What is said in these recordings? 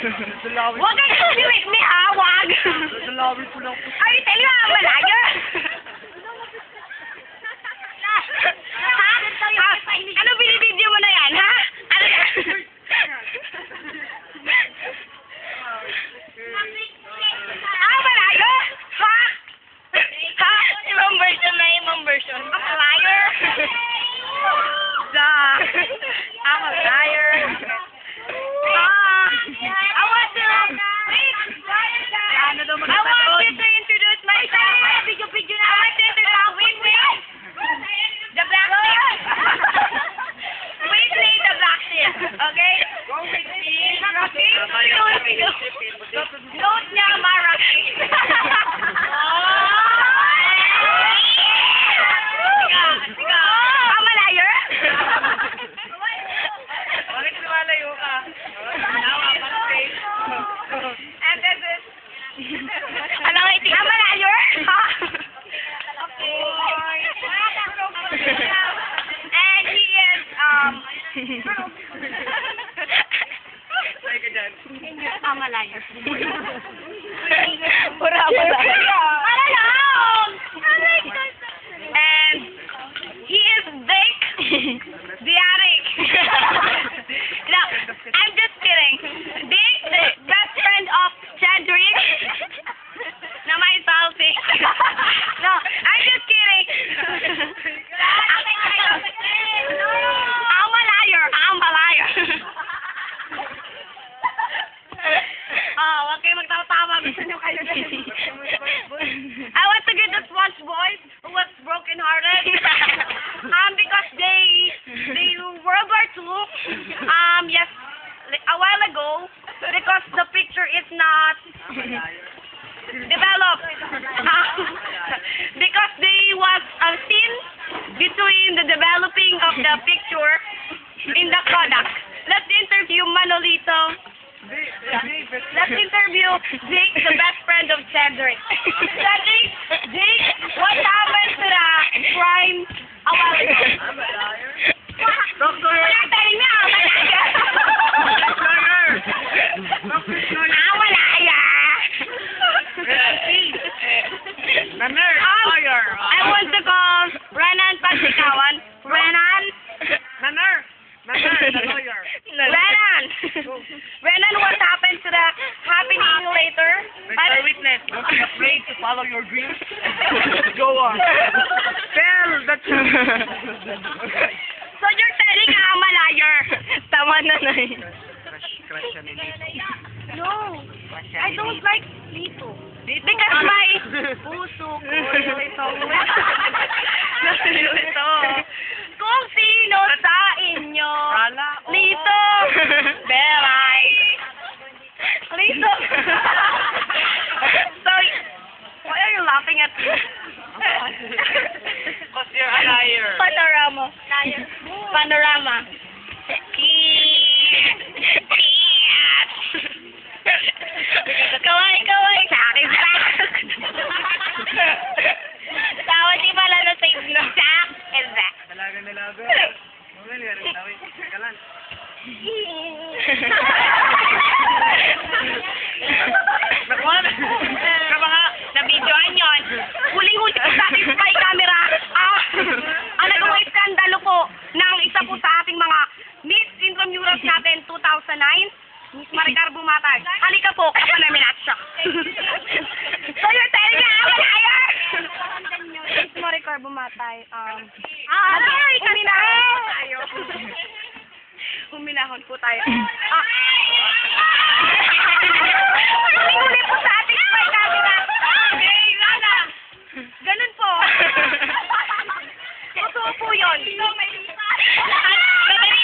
Huwag kang sabiwik ni ha, wag. Dadalawin ko lang po. Ay, tell you, malayo. Ha? Ano binibidyo mo na yan, ha? Ano? Malayo? Ha? Ha? Ibang version na ibang version. I'm a liar. Duh. I'm a liar. I want to... Ano daw I want you to introduce myself. Video na. I want to introduce... Wait. The black sheep. Wait, the black sheep. Okay? Rocky? Note niya, Rocky. I'm a liar. Bakit lumalayo ka? And this is... Ano nga iti? I'm a liar. Ha? And he is, Ay ka dyan. I'm a liar. Pura mo lang. And he is Dick. Diarik. No, I'm just kidding. Dick, best friend of Cedric. No, my salty. No, I'm just kidding. I'm a liar. Wag kayo magtawa-tawa. Gusto nyo kayo na. I want to get the Sponge Boys who was broken-hearted. Because they World War II, yes, a while ago, because the picture is not developed. Because there was a scene between the developing of the picture in the product. Let's interview Manolito. Let's interview Jake, the best friend of Cedric. Jake, what happened to the crime a while ago? Doctor! Wala tayo na, malaya. Malaya. The nurse! Lawyer! I want to call Renan Pagsikawan. Renan, The lawyer! Renan, what happened to the happening later? Mr. Witness, don't be afraid to follow your dreams. Go on. Tell the truth. So you're telling I'm a liar. Tama na na eh. Crush siya ni Lito. No, I don't like Lito. Because my puso ko ito. Kung sino sa inyo, Lito, Beray. Lito. So, why are you laughing at me? Because you're a liar. Panorama. Kaway. Sa akin pa. Tawa di pala na sa inyo. Sa akin ba? Dalaga. Mamali ka rin tawin. Kalan. Nakuha na. Mga nabidyoan yun. Huling-huli ko sa ating spy camera. Ang nagawa iskandalo po ng isa po sa ating mga Miss Intramuros natin 2009, Miss Maricar Bumatag. Halika po, kapanaminat siya. So you're telling me I'm a liar? Miss Maricar Bumatay, Huminahon po tayo. Huling-huli po sa ating spy camera. Ganun po. Totoo po yun.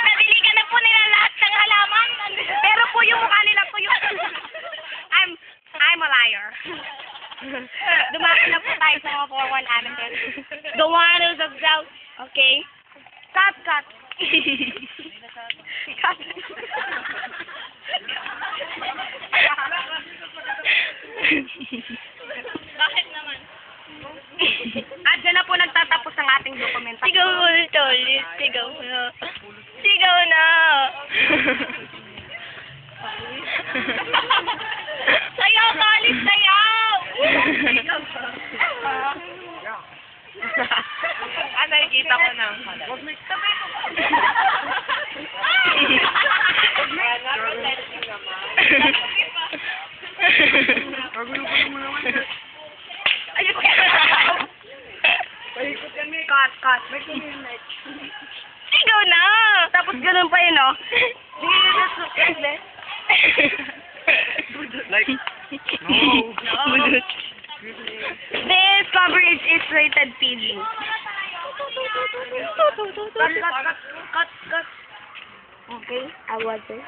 Nabili ka na po nila lahat ng halaman. Pero po yung mukha nila po yung... I'm a liar. Dumating na po tayo sa mga 4-1 amin. The one who's of doubt. Okay. Cut. Cut. Bakit naman? At dyan na po nagtatapos ang ating dokumentasyon. Sigaw ulit. Sigaw na. nakikita ko ng Wag may Kagulo ko naman naman. Ayun. Paikot yan, Mick. Cut. May kuminit. Sigaw na! Tapos ganun pa yun, oh. Like, no. Budot. This coverage is rated PG. Cut. Okay, I was it.